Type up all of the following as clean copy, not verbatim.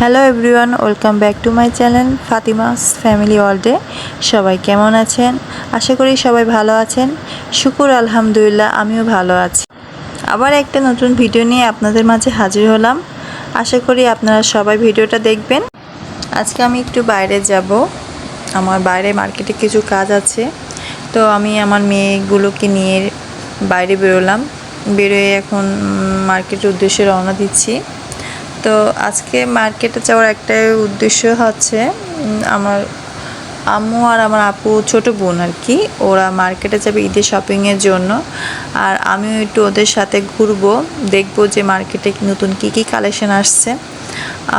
Hello everyone, welcome back to my channel Fatima's family ওয়ার্ল্ডে। সবাই কেমন আছেন? আশা করি সবাই ভালো আছেন। শুকুর আলহামদুলিল্লাহ, আমিও ভালো আছি। আবার একটা নতুন ভিডিও নিয়ে আপনাদের মাঝে হাজির হলাম। আশা করি আপনারা সবাই ভিডিওটা দেখবেন। আজকে আমি একটু বাইরে যাব, আমার বাইরে মার্কেটে কিছু কাজ আছে। তো আমি আমার মেয়েগুলোকে নিয়ে বাইরে বেরোলাম। বেরোয় এখন মার্কেটের উদ্দেশ্যে রওনা দিচ্ছি। তো আজকে মার্কেটে যাওয়ার একটাই উদ্দেশ্য হচ্ছে আমার আম্মু আর আমার আপু ছোটো বোন আর কি, ওরা মার্কেটে যাবে ঈদের শপিংয়ের জন্য। আর আমিও একটু ওদের সাথে ঘুরবো, দেখবো যে মার্কেটে নতুন কী কী কালেকশন আসছে।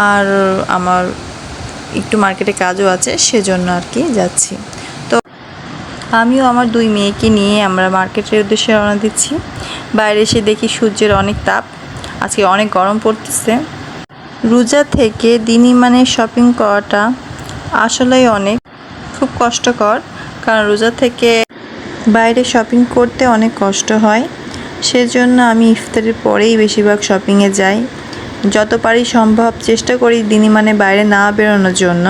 আর আমার একটু মার্কেটে কাজও আছে, সেজন্য আর কি যাচ্ছি। তো আমিও আমার দুই মেয়েকে নিয়ে আমরা মার্কেটের উদ্দেশ্যে রওনা দিচ্ছি। বাইরে এসে দেখি সূর্যের অনেক তাপ, আজকে অনেক গরম পড়তেছে। রোজা থেকে দিনই শপিং করাটা আসলেই খুব কষ্টকর, কারণ রোজা থেকে বাইরে শপিং করতে অনেক কষ্ট হয়। সেজন্য আমি ইফতারের পরেই বেশিরভাগ শপিংয়ে যাই। যত পারি সম্ভব চেষ্টা করি দিনই বাইরে না বেরোনোর জন্য।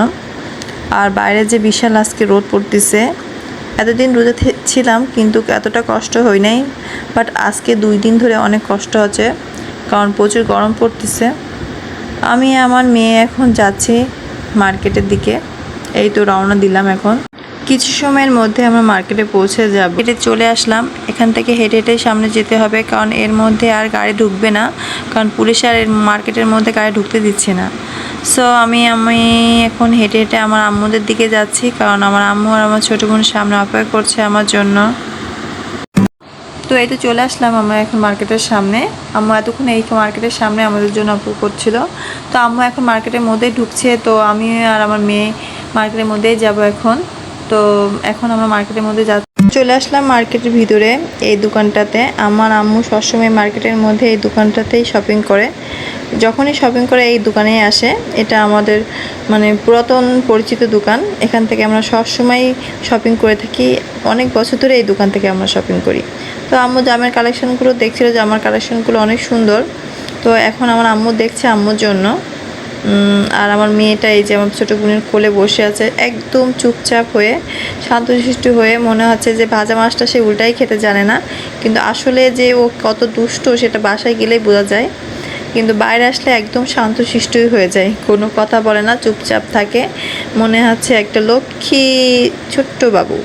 আর বাইরে যে বিশাল আজকে রোদ পড়তেছে, এতদিন রোজা ছিলাম কিন্তু এতটা কষ্ট হয় নাই, বাট আজকে 2 দিন ধরে অনেক কষ্ট হচ্ছে, কারণ প্রচুর গরম পড়তেছে। আমি আমার মেয়ে এখন যাচ্ছি মার্কেটের দিকে। এই তো রওনা দিলাম। এখন কিছু সময়ের মধ্যে আমরা মার্কেটে পৌঁছে যাব। হেঁটে চলে আসলাম। এখান থেকে হেঁটে হেঁটে সামনে যেতে হবে, কারণ এর মধ্যে আর গাড়ি ঢুকবে না, কারণ পুলিশ আর এর মার্কেটের মধ্যে গাড়ি ঢুকতে দিচ্ছে না। সো আমি এখন হেঁটে হেঁটে আমার আম্মুদের দিকে যাচ্ছি, কারণ আমার আম্মু আর আমার ছোটো বোন সামনে অপেক্ষা করছে আমার জন্য। তো এই তো চলে আসলাম আমরা এখন মার্কেটের সামনে। আম্মু এতক্ষণ এই মার্কেটের সামনে আমাদের জন্য অপেক্ষা করছিল। তো আম্মু এখন মার্কেটের মধ্যেই ঢুকছে, তো আমি আর আমার মেয়ে মার্কেটের মধ্যেই যাব এখন। তো এখন আমরা মার্কেটের মধ্যে চলে আসলাম মার্কেটের ভিতরে। এই দোকানটাতে আমার আম্মু সবসময় মার্কেটের মধ্যে এই দোকানটাতেই শপিং করে, যখনই শপিং করে এই দোকানেই আসে। এটা আমাদের পুরাতন পরিচিত দোকান, এখান থেকে আমরা সবসময় শপিং করে থাকি। অনেক বছর ধরে এই দোকান থেকে আমরা শপিং করি। তো আম্মু জামের কালেকশনগুলো দেখছিল, জামার কালেকশনগুলো অনেক সুন্দর। তো এখন আমার আম্মু দেখছে আম্মুর জন্য। আর আমার মেয়েটা এই যে আমার ছোটো বোনের কোলে বসে আছে, একদম চুপচাপ হয়ে শান্তশিষ্ট হয়ে। মনে হচ্ছে যে ভাজা মাছটা সে উল্টাই খেতে জানে না, কিন্তু আসলে যে ও কত দুষ্ট সেটা বাসায় গেলেই বোঝা যায়। কিন্তু বাইরে আসলে একদম শান্তশিষ্টই হয়ে যায়, কোনো কথা বলে না, চুপচাপ থাকে। মনে হচ্ছে একটা লক্ষ্মী ছোট্ট বাবু।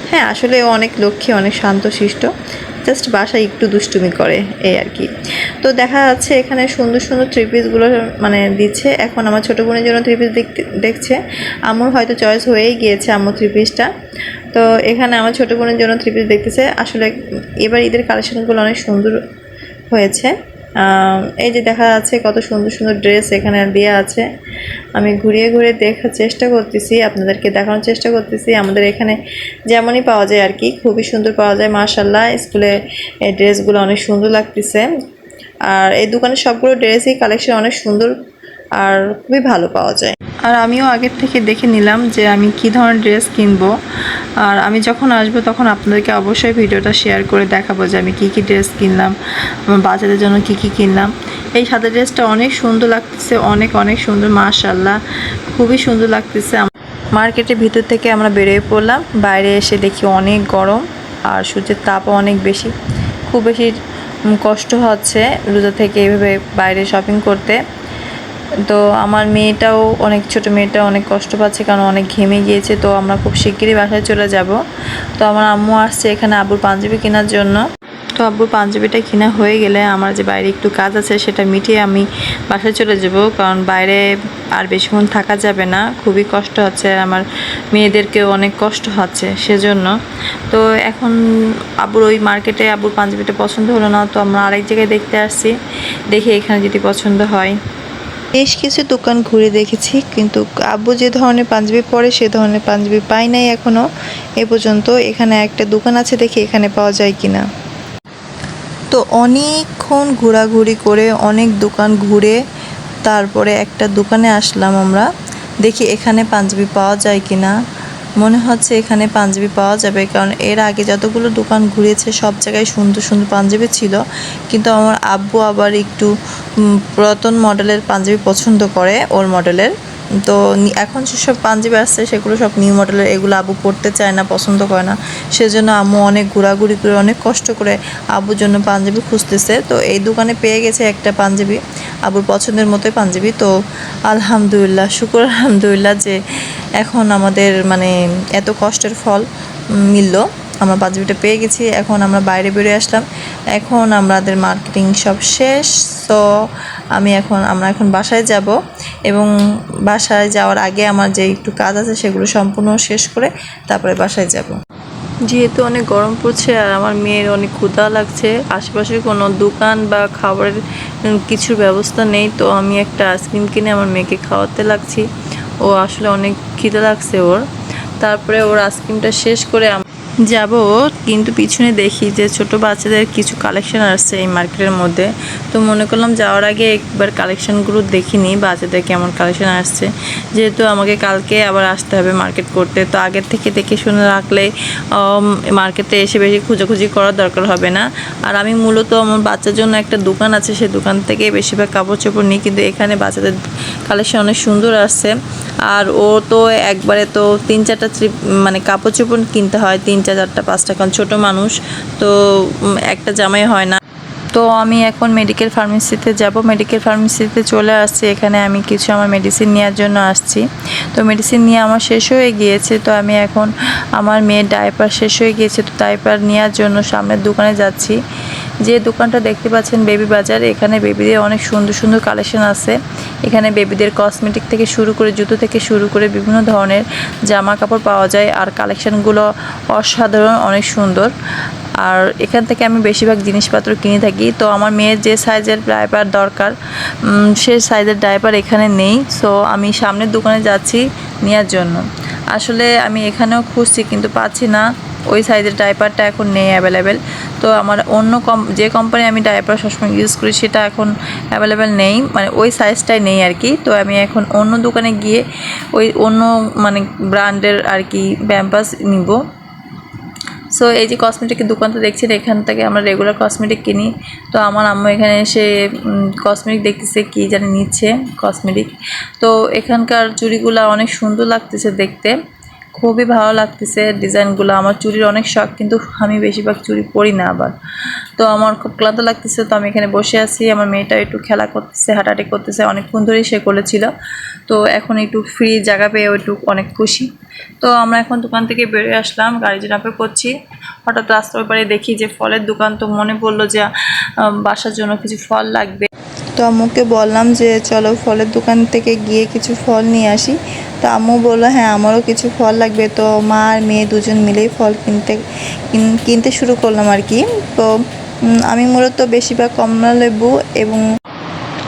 হ্যাঁ, আসলে ও অনেক লক্ষ্মী, অনেক শান্তশিষ্ট, জাস্ট বাসায় একটু দুষ্টুমি করে, এই আর কি। তো দেখা যাচ্ছে এখানে সুন্দর সুন্দর থ্রি পিসগুলো দিচ্ছে। এখন আমার ছোটো বোনের জন্য থ্রি পিস দেখছে। আম্মুর হয়তো চয়েস হয়েই গিয়েছে আম্মুর থ্রি পিসটা। তো এখানে আমার ছোটো বোনের জন্য থ্রি পিস দেখতেছে। আসলে এবার ঈদের কালেকশনগুলো অনেক সুন্দর হয়েছে। এই যে দেখা যাচ্ছে কত সুন্দর সুন্দর ড্রেস এখানে দেওয়া আছে। আমি ঘুরিয়ে ঘুরিয়ে দেখার চেষ্টা করতেছি, আপনাদেরকে দেখানোর চেষ্টা করতেছি। আমাদের এখানে যেমনই পাওয়া যায় আর কি, খুবই সুন্দর পাওয়া যায় মাশাআল্লাহ। স্কুলে এই ড্রেসগুলো অনেক সুন্দর লাগতেছে। আর এই দোকানের সবগুলো ড্রেসই কালেকশন অনেক সুন্দর আর খুবই ভালো পাওয়া যায়। আর আমিও আগের থেকে দেখে নিলাম যে আমি কী ধরনের ড্রেস কিনবো। আর আমি যখন আসবো তখন আপনাদেরকে অবশ্যই ভিডিওটা শেয়ার করে দেখাবো যে আমি কী কী ড্রেস কিনলাম, আমার বাচ্চাদের জন্য কী কী কিনলাম। এই সাদা ড্রেসটা অনেক সুন্দর লাগতেছে, অনেক অনেক সুন্দর মাশাআল্লাহ, খুবই সুন্দর লাগতেছে। মার্কেটের ভিতর থেকে আমরা বেরিয়ে পড়লাম। বাইরে এসে দেখি অনেক গরম আর সূর্যের তাপও অনেক বেশি। খুব বেশি কষ্ট হচ্ছে রোজা থেকে এভাবে বাইরে শপিং করতে। তো আমার মেয়েটাও ছোটো মেয়েটাও অনেক কষ্ট পাচ্ছে, কারণ অনেক ঘেমে গিয়েছে। তো আমরা খুব শিগগিরই বাসায় চলে যাব। তো আমার আম্মু আসছে এখানে আব্বুর পাঞ্জাবি কেনার জন্য। তো আব্বুর পাঞ্জাবিটা কেনা হয়ে গেলে আমার যে বাইরে একটু কাজ আছে সেটা মিটিয়ে আমি বাসায় চলে যাব, কারণ বাইরে আর বেশিক্ষণ থাকা যাবে না, খুবই কষ্ট হচ্ছে। আমার মেয়েদেরকেও অনেক কষ্ট হচ্ছে সেজন্য। তো এখন আব্বুর ওই মার্কেটে আব্বুর পাঞ্জাবিটা পছন্দ হলো না, তো আমরা আরেক জায়গায় দেখতে আসছি, দেখি এখানে যদি পছন্দ হয়। বেশ কিছু দোকান ঘুরে দেখেছি, কিন্তু আব্বু যে ধরনের পাঞ্জাবি পরে সে ধরনের পাঞ্জাবি পাই নাই এখনও এ পর্যন্ত। এখানে একটা দোকান আছে, দেখি এখানে পাওয়া যায় কিনা। তো অনেকক্ষণ ঘোরাঘুরি করে অনেক দোকান ঘুরে তারপরে একটা দোকানে আসলাম আমরা, দেখি এখানে পাঞ্জাবি পাওয়া যায় কিনা। মনে হচ্ছে এখানে পাঞ্জাবি পাওয়া যাবে, কারণ এর আগে যতগুলো দোকান ঘুরেছে সব জায়গায় সুন্দর সুন্দর পাঞ্জাবি ছিল, কিন্তু আমার আব্বু আবার একটু পুরাতন মডেলের পাঞ্জাবি পছন্দ করে, ওর মডেলের। তো এখন যেসব পাঞ্জাবি আসছে সেগুলো সব নিউ মডেলের, এগুলো আব্বু পরতে চায় না, পছন্দ করে না। সেজন্য আম্মু অনেক ঘোরাঘুরি করে অনেক কষ্ট করে আব্বুর জন্য পাঞ্জাবি খুঁজতেছে। তো এই দোকানে পেয়ে গেছে একটা পাঞ্জাবি, আব্বুর পছন্দের মতোই পাঞ্জাবি। তো আলহামদুলিল্লাহ, শুকর আলহামদুলিল্লাহ যে এখন আমাদের মানে এত কষ্টের ফল মিলল, আমরা পাঞ্জাবিটা পেয়ে গেছি। এখন আমরা বাইরে বেরিয়ে আসলাম, এখন আমাদের মার্কেটিং সব শেষ। তো আমরা এখন বাসায় যাব, এবং বাসায় যাওয়ার আগে আমার যে একটু কাজ আছে সেগুলো সম্পূর্ণ শেষ করে তারপরে বাসায় যাব। যেহেতু অনেক গরম পড়ছে আর আমার মেয়ের অনেক ক্ষুধা লাগছে, আশেপাশে কোনো দোকান বা খাবারের কিছুর ব্যবস্থা নেই, তো আমি একটা আইসক্রিম কিনে আমার মেয়েকে খাওয়াতে লাগছি। ও আসলে অনেক খিদে লাগছে ওর। তারপরে ওর আইসক্রিমটা শেষ করে যাব, কিন্তু পিছনে দেখি যে ছোট বাচ্চাদের কিছু কালেকশন আসছে এই মার্কেটের মধ্যে। তো মনে করলাম যাওয়ার আগে একবার কালেকশনগুলো দেখিনি, বাচ্চাদের কেমন কালেকশন আসছে, যেহেতু আমাকে কালকে আবার আসতে হবে মার্কেট করতে। তো আগের থেকে দেখে শুনে রাখলে মার্কেটে এসে বেশি খোঁজাখুঁজি করার দরকার হবে না। আর আমি মূলত আমার বাচ্চার জন্য একটা দোকান আছে, সেই দোকান থেকে বেশিরভাগ কাপড় চোপড় নিই, কিন্তু এখানে বাচ্চাদের কালেকশন অনেক সুন্দর আসছে। আর ও তো একবারে তো 3-4টা মানে কাপড় চোপড় কিনতে হয়, 3-4টা 5টা, কারণ ছোটো মানুষ তো একটা জামাই হয় না। তো আমি এখন মেডিকেল ফার্মেসিতে যাব, মেডিকেল ফার্মেসিতে চলে আসছি। এখানে আমি কিছু আমার মেডিসিন নেওয়ার জন্য আসছি। তো মেডিসিন নিয়ে আমার শেষ হয়ে গিয়েছে, তো আমি এখন আমার মেয়ের ডাইপার শেষ হয়ে গিয়েছে, তো ডাইপার নেওয়ার জন্য সামনের দোকানে যাচ্ছি। যে দোকানটা দেখতে পাচ্ছেন বেবি বাজার, এখানে বেবিদের অনেক সুন্দর সুন্দর কালেকশন আছে। এখানে বেবিদের কসমেটিক থেকে শুরু করে জুতো থেকে শুরু করে বিভিন্ন ধরনের জামা কাপড় পাওয়া যায়, আর কালেকশানগুলো অসাধারণ, অনেক সুন্দর। আর এখান থেকে আমি বেশিরভাগ জিনিসপত্র কিনে থাকি। তো আমার মেয়ের যে সাইজের ডাইপার দরকার সে সাইজের ডাইপার এখানে নেই, সো আমি সামনের দোকানে যাচ্ছি নেওয়ার জন্য। আসলে আমি এখানেও খুঁজছি কিন্তু পাচ্ছি না, ওই সাইজের ডাইপারটা এখন নেই অ্যাভেলেবেল। তো আমার অন্য যে কোম্পানি আমি ডাইপার সবসময় ইউজ করি সেটা এখন অ্যাভেলেবেল নেই, মানে ওই সাইজটাই নেই আর কি। তো আমি এখন অন্য দোকানে গিয়ে ওই অন্য মানে ব্র্যান্ডের আর কি প্যাম্পাস নিব। সো এই যে কসমেটিকের দোকানটা দেখছেন, এখান থেকে আমরা রেগুলার কসমেটিক কিনি। তো আমার আম্মু এখানে এসে কসমেটিক দেখতেছে, কি জানি নিচ্ছে কসমেটিক। তো এখানকার চুড়িগুলো অনেক সুন্দর লাগতেছে দেখতে, খুবই ভালো লাগতেছে ডিজাইনগুলো। আমার চুড়ির অনেক শখ, কিন্তু আমি বেশিরভাগ চুড়ি পরি না আবার। তো আমার খুব ক্লান্ত লাগতেছে, তো আমি এখানে বসে আছি। আমার মেয়েটা একটু খেলা করতেছে, হাঁটাহাঁটি করতেছে, অনেকক্ষণ ধরেই সে করেছিল। তো এখন একটু ফ্রি জায়গা পেয়ে একটু অনেক খুশি। তো আমরা এখন দোকান থেকে বেরিয়ে আসলাম, গাড়ি অপেক্ষা করছি। হঠাৎ রাস্তার ওপারে দেখি যে ফলের দোকান, তো মনে পড়লো যে বাসার জন্য কিছু ফল লাগবে। তো আম্মুকে বললাম যে চলো ফলের দোকান থেকে গিয়ে কিছু ফল নিয়ে আসি। তো আম্মু বললো হ্যাঁ আমারও কিছু ফল লাগবে। তো মা আর মেয়ে দুজন মিলেই ফল কিনতে শুরু করলাম আর কি। তো আমি মূলত বেশিরভাগ কমলা লেবু এবং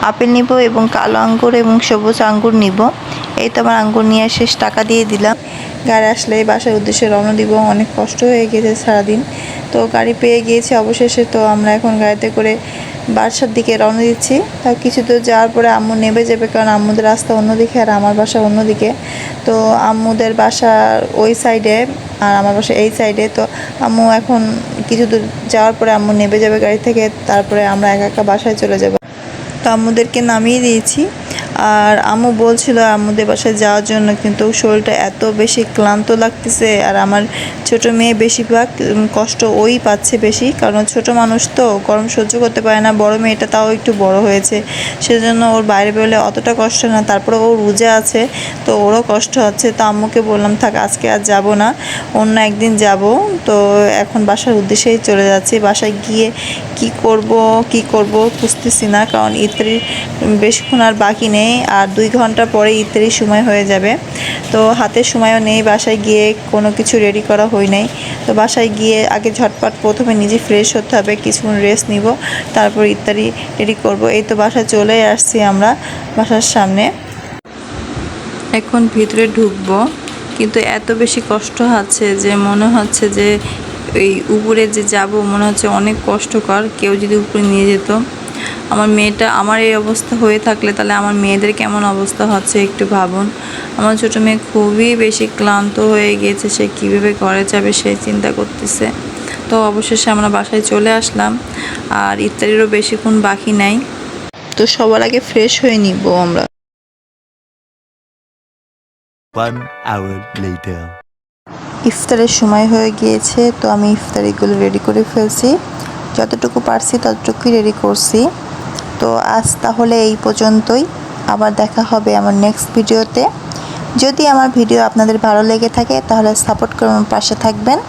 আপেল নিব, এবং কালো আঙ্গুর এবং সবুজ আঙ্গুর নিব। এই তো আমার আঙ্গুর নিয়ে শেষ, টাকা দিয়ে দিলাম। গাড়ি আসলে বাসার উদ্দেশ্যে রওনা দিব, অনেক কষ্ট হয়ে গেছে সারাদিন। তো গাড়ি পেয়ে গিয়েছি অবশেষে। তো আমরা এখন গাড়িতে করে বাসার দিকে রওনা দিচ্ছি। তাও কিছু দূর যাওয়ার পরে আম্মু নেমে যাবে, কারণ আম্মুদের রাস্তা অন্যদিকে আর আমার বাসা অন্যদিকে। তো আম্মুদের বাসার ওই সাইডে আর আমার বাসা এই সাইডে। তো আম্মু এখন কিছু দূর যাওয়ার পরে আম্মু নেমে যাবে গাড়ি থেকে, তারপরে আমরা একা একা বাসায় চলে যাব। তো আম্মুদেরকে নামিয়ে দিয়েছি। আর আম্মু বলছিল আম্মুদের বাসায় যাওয়ার জন্য, কিন্তু শরীরটা এত বেশি ক্লান্ত লাগতেছে। আর আমার ছোট মেয়ে বেশিরভাগ কষ্ট ওই পাচ্ছে বেশি, কারণ ছোট মানুষ তো গরম সহ্য করতে পারে না। বড় মেয়েটা তাও একটু বড় হয়েছে, সেজন্য ওর বাইরে বেরোলে অতটা কষ্ট না। তারপরে ও রোজা আছে, তো ওরও কষ্ট হচ্ছে। তো আম্মুকে বললাম থাক আজকে আর যাব না, অন্য একদিন যাব। তো এখন বাসার উদ্দেশ্যেই চলে যাচ্ছি। বাসায় গিয়ে কি করব বুঝতেছি না, কারণ ইফতারির বেশিক্ষণ আর বাকি নেই, আর 2 ঘন্টা পরে ইফতারির সময় হয়ে যাবে। তো হাতে সময়ও নেই, বাসায় গিয়ে কোনো কিছু রেডি করা হয় নাই। তো বাসায় গিয়ে আগে ঝটপট প্রথমে নিজে ফ্রেশ হতে হবে, কিছুক্ষণ রেস্ট নিব, তারপর ইফতারি রেডি করব। এই তো বাসায় চলে আসছি আমরা, বাসার সামনে। এখন ভিতরে ঢুকবো, কিন্তু এত বেশি কষ্ট হচ্ছে যে মনে হচ্ছে যে এই উপরে যে যাব মনে হচ্ছে অনেক কষ্টকর, কেউ যদি উপরে নিয়ে যেত। আমার মেয়েটা আমার এই অবস্থা হয়ে থাকলে তাহলে আমার মেয়েদের কেমন অবস্থা হচ্ছে একটু ভাবুন। আমার ছোটো মেয়ে খুবই বেশি ক্লান্ত হয়ে গিয়েছে, সে কীভাবে ঘরে যাবে সেই চিন্তা করতেছে। তো অবশেষে আমরা বাসায় চলে আসলাম, আর ইফতারিরও বেশিক্ষণ বাকি নাই। তো সবার আগে ফ্রেশ হয়ে নিব আমরা। 1 hour later. ইফতারের সময় হয়ে গিয়েছে, তো আমি ইফতারিগুলো রেডি করে ফেলছি, যতটুকু পারছি ততটুকুই রেডি করছি। তো আজ তাহলে এই পর্যন্তই, আবার দেখা হবে আমার নেক্সট ভিডিওতে। যদি আমার ভিডিও আপনাদের ভালো লেগে থাকে তাহলে সাপোর্ট করে আমার পাশে থাকবেন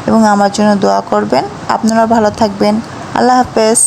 এবং আমার জন্য দোয়া করবেন। আপনারা ভালো থাকবেন। আল্লাহ হাফেজ।